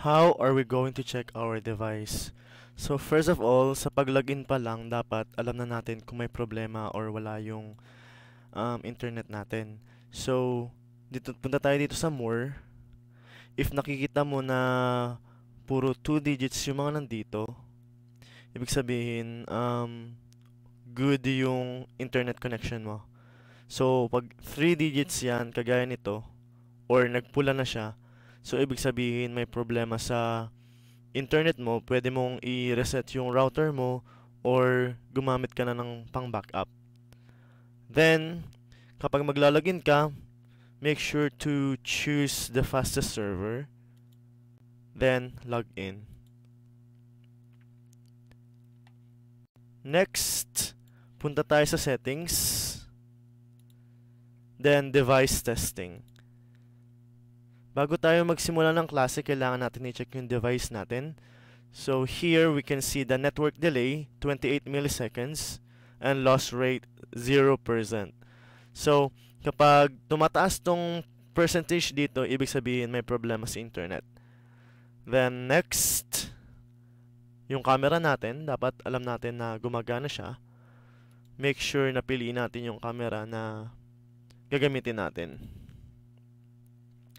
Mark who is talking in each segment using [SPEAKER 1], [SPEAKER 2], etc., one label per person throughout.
[SPEAKER 1] How are we going to check our device? So first of all, sa pag-login pa lang, dapat alam na natin kung may problema or wala yung internet natin. So, punta tayo dito sa more. If nakikita mo na puro 2 digits yung mga nandito, ibig sabihin, good yung internet connection mo. So, pag 3 digits yan, kagaya nito, or nagpula na siya, so ibig sabihin may problema sa internet mo, pwede mong i-reset yung router mo or gumamit ka na ng pang-backup. Then, kapag maglalogin ka, make sure to choose the fastest server. Then, log in. Next, punta tayo sa settings. Then, device testing. Bago tayo magsimula ng klase, kailangan natin i-check yung device natin. So, here we can see the network delay, 28 milliseconds, and loss rate, 0%. So, kapag tumataas tong percentage dito, ibig sabihin may problema sa internet. Then, next, yung camera natin, dapat alam natin na gumagana siya. Make sure na piliin natin yung camera na gagamitin natin.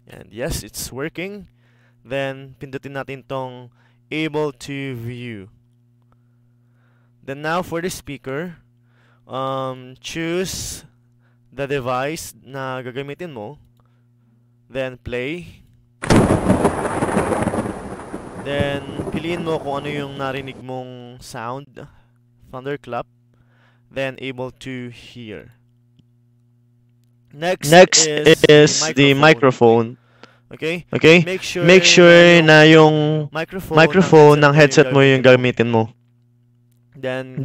[SPEAKER 1] And yes, it's working. Then, pindutin natin tong able to view. Then now for the speaker, choose the device na gagamitin mo. Then play. Then, piliin mo kung ano yung narinig mong sound. Thunderclap. Then, able to hear. Next is the microphone. Okay? Make sure na yung microphone ng headset mo yung gamitin mo. Then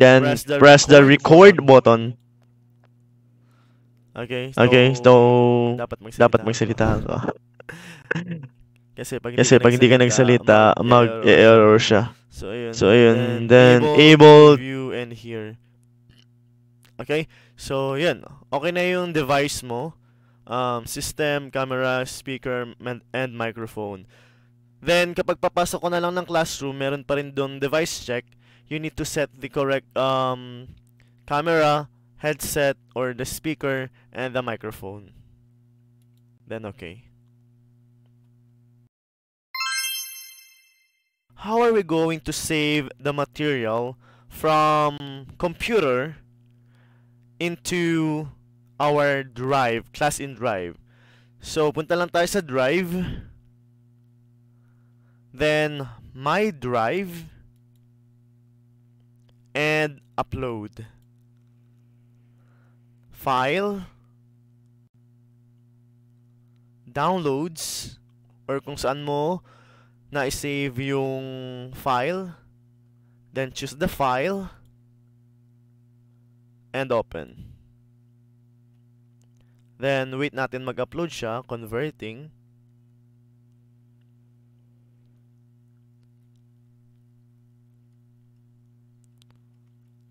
[SPEAKER 1] press the record button. Okay, so dapat magsalita ka. Kasi pag hindi ka nagsalita, mag-error siya. So ayun. Then able view and hear. Okay? So, yan. Okay na yung device mo. System, camera, speaker, and microphone. Then, kapag papasok ko na lang ng classroom, meron pa rin doon device check. You need to set the correct camera, headset, or the speaker, and the microphone. Then, okay. How are we going to save the material from computer into our drive, class in drive? So, punta lang tayo sa drive. Then, my drive. And upload. File. Downloads. Or kung saan mo na-save yung file. Then, choose the file. And open. Then, wait natin mag-upload siya, converting.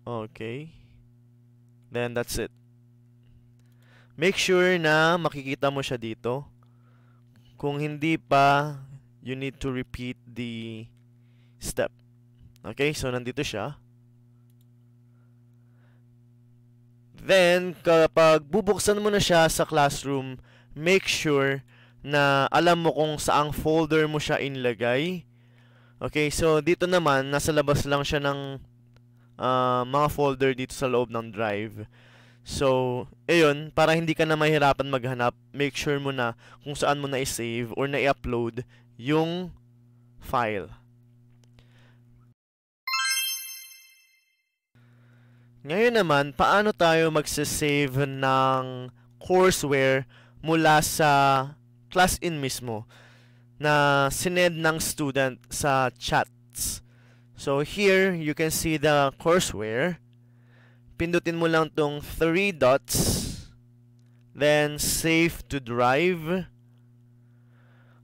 [SPEAKER 1] Okay. Then, that's it. Make sure na makikita mo siya dito. Kung hindi pa, you need to repeat the step. Okay, so nandito siya. Then, kapag bubuksan mo na siya sa classroom, make sure na alam mo kung saang folder mo siya inlagay. Okay, so dito naman, nasa labas lang siya ng mga folder dito sa loob ng drive. So, ayun, para hindi ka na mahirapan maghanap, make sure mo na kung saan mo na i-save or na i-upload yung file. Ngayon naman, paano tayo magsasave ng courseware mula sa class-in mismo na sinend ng student sa chats? So here, you can see the courseware. Pindutin mo lang tong 3 dots. Then, save to drive.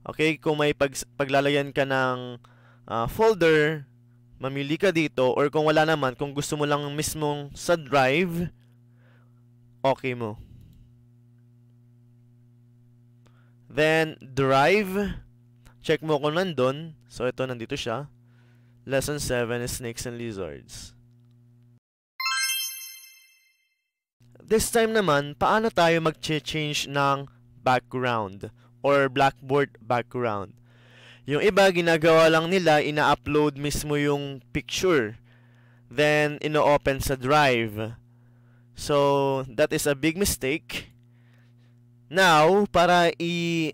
[SPEAKER 1] Okay, kung may paglalagyan ka ng folder, mamili ka dito, or kung wala naman, kung gusto mo lang mismong sa drive, okay mo. Then, drive. Check mo kung nandun. So, ito, nandito siya. Lesson 7 is snakes and lizards. This time naman, paano tayo mag-change ng background or blackboard background? Yung iba, ginagawa lang nila, ina-upload mismo yung picture. Then, ino-open sa drive. So, that is a big mistake. Now, para i-load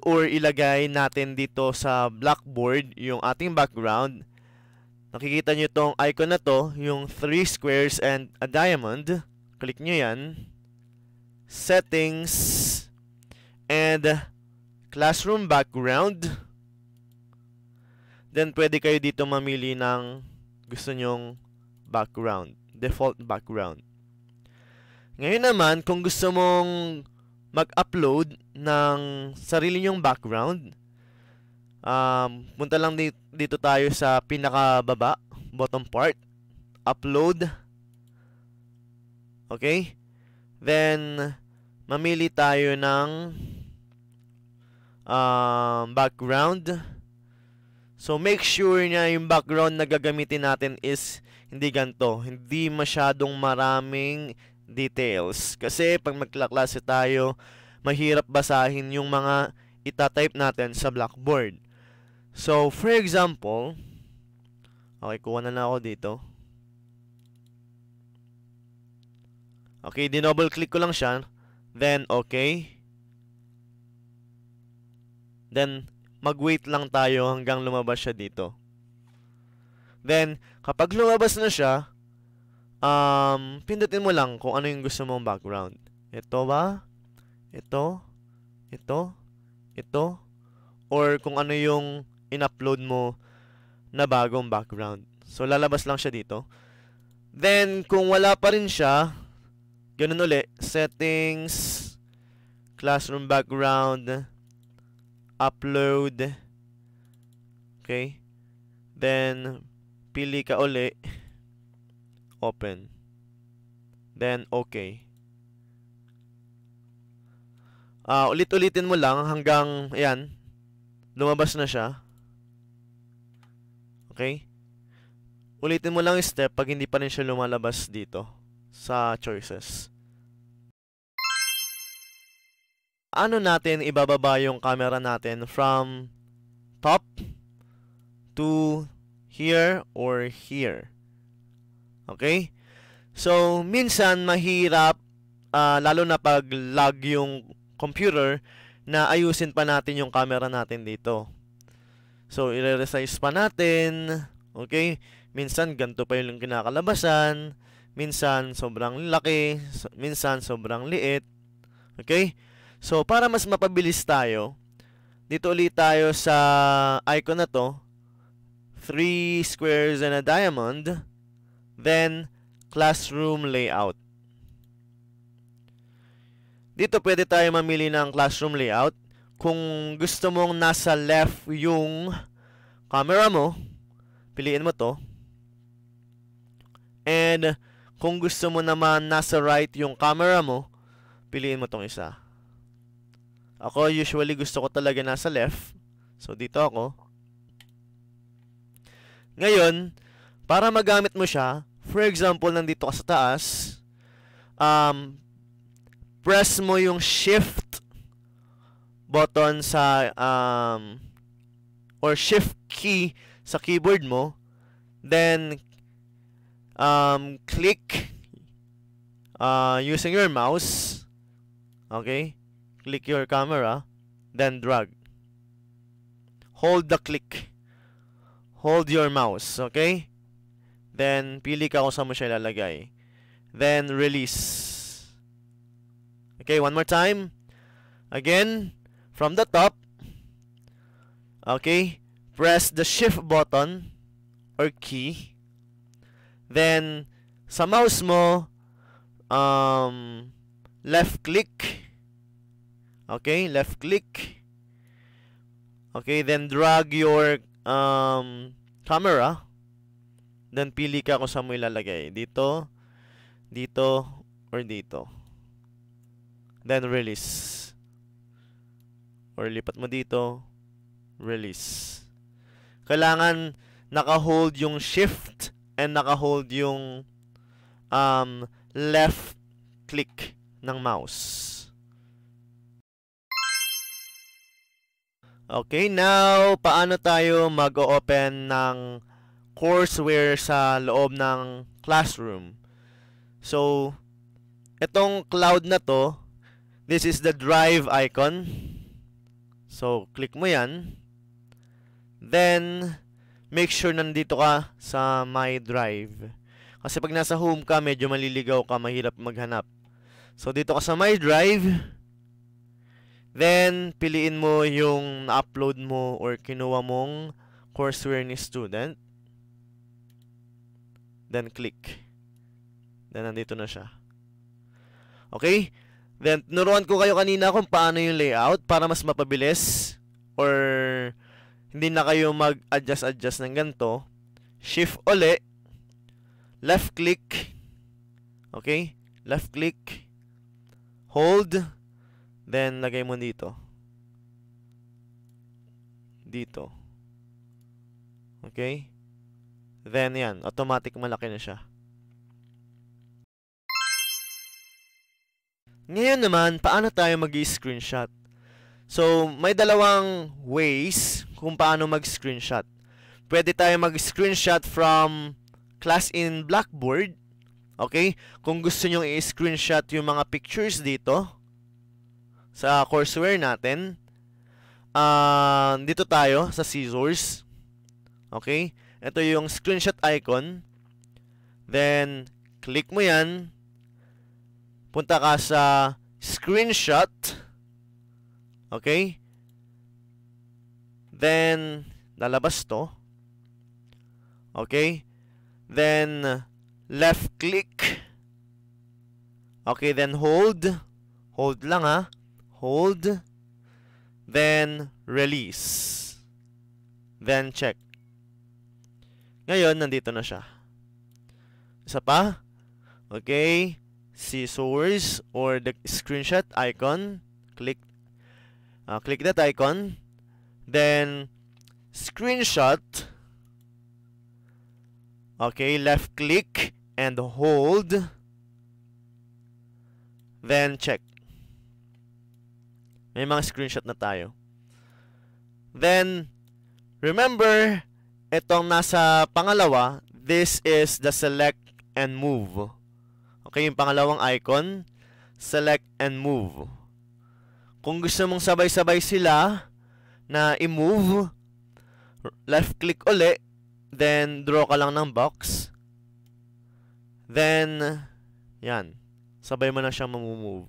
[SPEAKER 1] or ilagay natin dito sa blackboard yung ating background, nakikita nyo itong icon na to, yung 3 squares and a diamond. Click nyo yan. Settings. And classroom background. Then, pwede kayo dito mamili ng gusto nyong background. Default background. Ngayon naman, kung gusto mong mag-upload ng sarili nyong background, punta lang dito tayo sa pinakababa, bottom part, upload. Okay? Then, mamili tayo ng background. So, make sure na yung background na gagamitin natin is hindi ganito. Hindi masyadong maraming details. Kasi, pag magkaklase tayo, mahirap basahin yung mga itatype natin sa blackboard. So, for example, okay, kuha na ako dito. Okay, dinouble click ko lang siya. Then, okay. Then, mag-wait lang tayo hanggang lumabas siya dito. Then, kapag lumabas na siya, pindutin mo lang kung ano yung gusto mong background. Ito ba? Ito? Ito? Ito? Or kung ano yung in-upload mo na bagong background. So, lalabas lang siya dito. Then, kung wala pa rin siya, ganun uli, settings, classroom background, upload, okay, then, pili ka uli, open, then, okay. Ulit-ulitin mo lang hanggang, ayan, lumabas na siya. Okay? Ulitin mo lang yung step pag hindi pa rin siya lumalabas dito sa choices. Ano natin ibababa yung camera natin from top to here or here? Okay? So, minsan mahirap, lalo na pag lag yung computer, na ayusin pa natin yung camera natin dito. So, i-resize pa natin. Okay? Minsan, ganito pa yung kinakalabasan. Minsan, sobrang laki. Minsan, sobrang liit. Okay? So, para mas mapabilis tayo, dito ulit tayo sa icon na to. 3 squares and a diamond. Then, classroom layout. Dito pwede tayo mamili ng classroom layout. Kung gusto mong nasa left yung camera mo, piliin mo to. And kung gusto mo naman nasa right yung camera mo, piliin mo tong isa. Ako usually gusto ko talaga nasa left. So dito ako. Ngayon, para magamit mo siya, for example, nandito ka sa taas, press mo yung shift button sa or shift key sa keyboard mo, then click using your mouse. Okay? Click your camera, then drag. Hold the click. Hold your mouse, okay? Then pili ka kung saan mo siya ilalagay. Then release. Okay, one more time. Again, from the top. Okay, press the shift button or key. Then, sa mouse mo, left click. Okay, left click. Okay, then drag your camera. Then, pili ka kung saan mo ilalagay. Dito, dito, or dito. Then, release. or lipat mo dito, release. Kailangan naka-hold yung shift and naka-hold yung left click ng mouse. Okay, now, paano tayo mag-open ng courseware sa loob ng classroom? So, itong cloud na to, this is the drive icon. So, click mo yan. Then, make sure nandito ka sa My Drive. Kasi pag nasa home ka, medyo maliligaw ka, mahirap maghanap. So, dito ka sa My Drive. Then, piliin mo yung na-upload mo or kinuha mong courseware ni student. Then, click. Then, nandito na siya. Okay? Then, tinuruan ko kayo kanina kung paano yung layout para mas mapabilis or hindi na kayo mag-adjust ng ganito. Shift uli. Left click. Okay? Left click. Hold. Then, lagay mo dito. Dito. Okay? Then, yan. Automatic malaki na siya. Ngayon naman, paano tayo mag-screenshot? So, may dalawang ways kung paano mag-screenshot. Pwede tayo mag-screenshot from class in Blackboard. Okay? Kung gusto nyo i-screenshot yung mga pictures dito, sa courseware natin, dito tayo sa scissors. Okay? Ito yung screenshot icon. Then, click mo yan. Punta ka sa screenshot. Okay? Then, lalabas to. Okay? Then, left click. Okay, then hold. Hold lang ha. Hold, then release, then check. Ngayon, nandito na siya. Isa pa. Okay, scissors or the screenshot icon. Click that icon. Then, screenshot. Okay, left click and hold. Then check. May mga screenshot na tayo. Then, remember, itong nasa pangalawa, this is the select and move. Okay, yung pangalawang icon, select and move. Kung gusto mong sabay-sabay sila na i-move, left click uli, then draw ka lang ng box. Then, yan, sabay mo na siyang mamumove.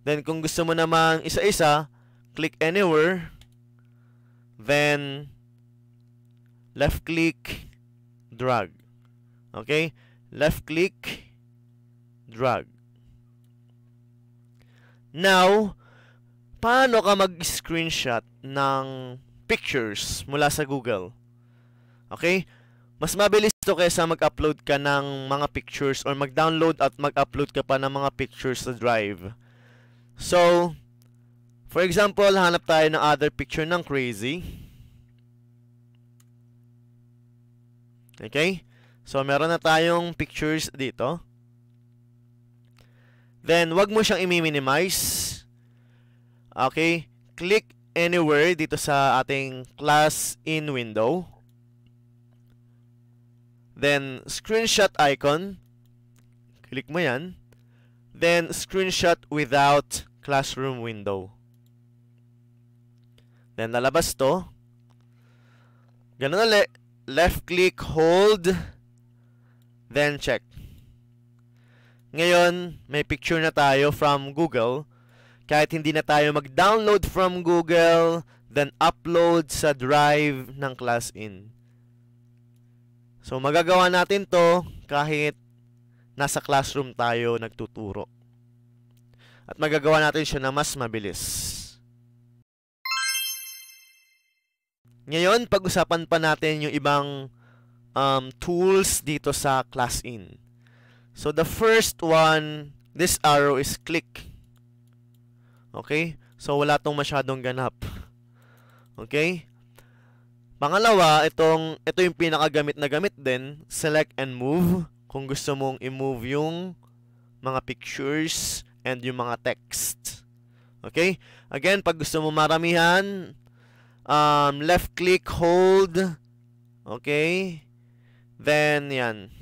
[SPEAKER 1] Then, kung gusto mo namang isa-isa, click anywhere. Then, left click, drag. Okay? Left click, drag. Now, paano ka mag-screenshot ng pictures mula sa Google? Okay? Mas mabilis ito kaysa mag-upload ka ng mga pictures or mag-download at mag-upload ka pa ng mga pictures sa Drive. So, for example, hanap tayo ng other picture ng crazy. Okay? So, meron na tayong pictures dito. Then, wag mo siyang i-minimize. Okay? Click anywhere dito sa ating class in window. Then, screenshot icon. Click mo yan. Then, screenshot without classroom window. Then, lalabas to. Ganun ulit. Left click, hold. Then, check. Ngayon, may picture na tayo from Google. Kahit hindi na tayo mag-download from Google, then upload sa Drive ng ClassIn. So, magagawa natin to kahit nasa classroom tayo nagtuturo. At magagawa natin siya na mas mabilis. Ngayon, pag-usapan pa natin yung ibang tools dito sa ClassIn. So, the first one, this arrow is click. Okay? So, wala tong masyadong ganap. Okay? Pangalawa, ito yung pinakagamit na gamit din, select and move. Kung gusto mong i-move yung mga pictures and yung mga text. Okay? Again, pag gusto mo maramihan, left click, hold. Okay? Then, yan.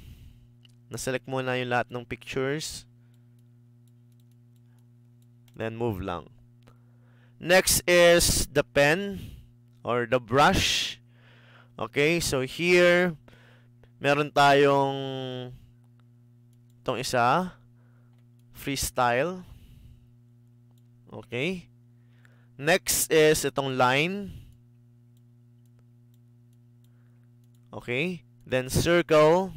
[SPEAKER 1] Naselect mo na yung lahat ng pictures. Then, move lang. Next is the pen or the brush. Okay? So, here, meron tayong itong isa. Freestyle. Okay? Next is itong line. Okay? Then circle.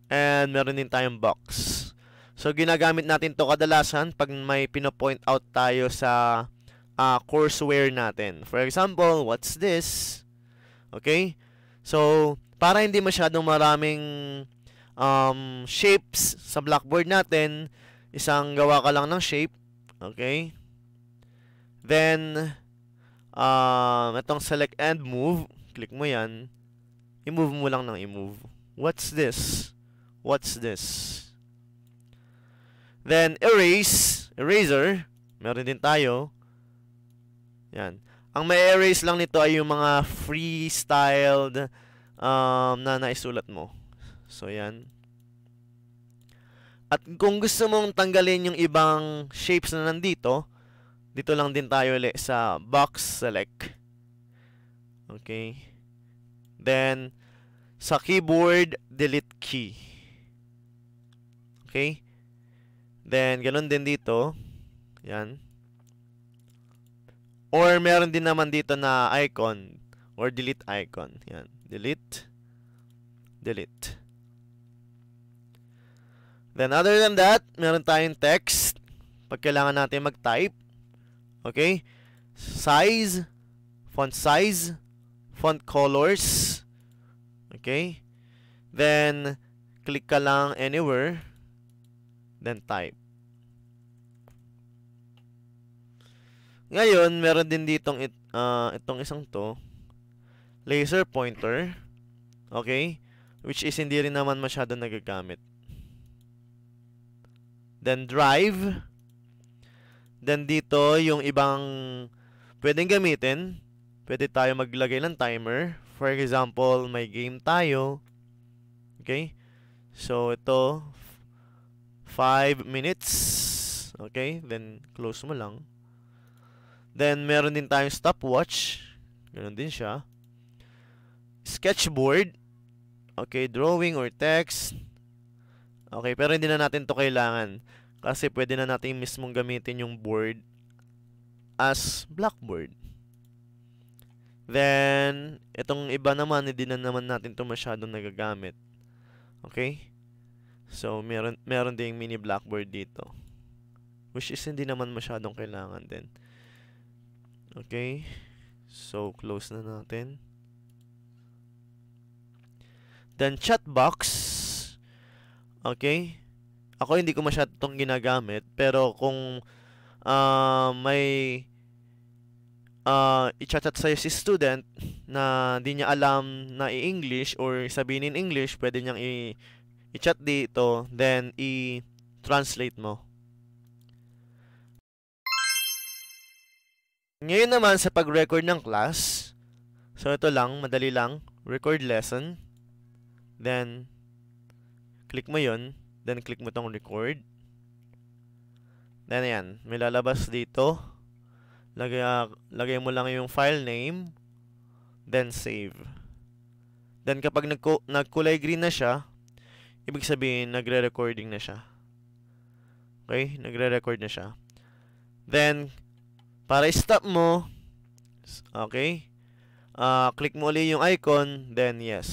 [SPEAKER 1] And meron din tayong box. So, ginagamit natin to kadalasan pag may pinopoint out tayo sa courseware natin. For example, what's this? Okay? So, para hindi masyadong maraming shapes sa blackboard natin, isang gawa ka lang ng shape. Okay? Then, itong select and move. Click mo yan. I-move mo lang ng i-move. What's this? What's this? Then, erase. Eraser. Meron din tayo. Yan. Ang may erase lang nito ay yung mga freestyled na naisulat mo. So, yan. At kung gusto mong tanggalin yung ibang shapes na nandito, dito lang din tayo ulit sa box select. Okay. Then, sa keyboard, delete key. Okay. Then, ganun din dito. Yan. Or, meron din naman dito na icon or delete icon. Yan. Delete. Delete. Then, other than that, meron tayong text. Pag kailangan natin mag-type. Okay? Size. Font colors. Okay? Then, click ka lang anywhere. Then, type. Ngayon, meron din ditong itong isang to. Laser pointer. Okay? Which is hindi rin naman masyado nagagamit. Then, drive. Then, dito, yung ibang pwedeng gamitin. Pwede tayo maglagay ng timer. For example, may game tayo. Okay? So, ito, 5 minutes. Okay? Then, close mo lang. Then, meron din tayong stopwatch. Ganun din siya. Sketchboard. Okay, drawing or text. Okay, pero hindi na natin to kailangan. Kasi pwede na natin mismong gamitin yung board as blackboard. Then, itong iba naman, hindi na naman natin to masyadong nagagamit. Okay? So, meron ding mini blackboard dito. Which is hindi naman masyadong kailangan din. Okay? So, close na natin. Then, chat box. Okay? Ako hindi ko masyado itong ginagamit. Pero kung may i-chat sa'yo si student na di niya alam na i-English or sabihin in English, pwede niyang i-chat dito, then i-translate mo. Ngayon naman sa pag-record ng class, so ito lang, madali lang, record lesson, then click mo yun, then click mo tong record, then ayan, may lalabas dito, lagay mo lang yung file name, then save. Then kapag nagkulay green na siya, ibig sabihin nagre-recording na siya. Okay, nagre-record na siya. Then para i-stop mo, okay, click mo ulit yung icon, then yes.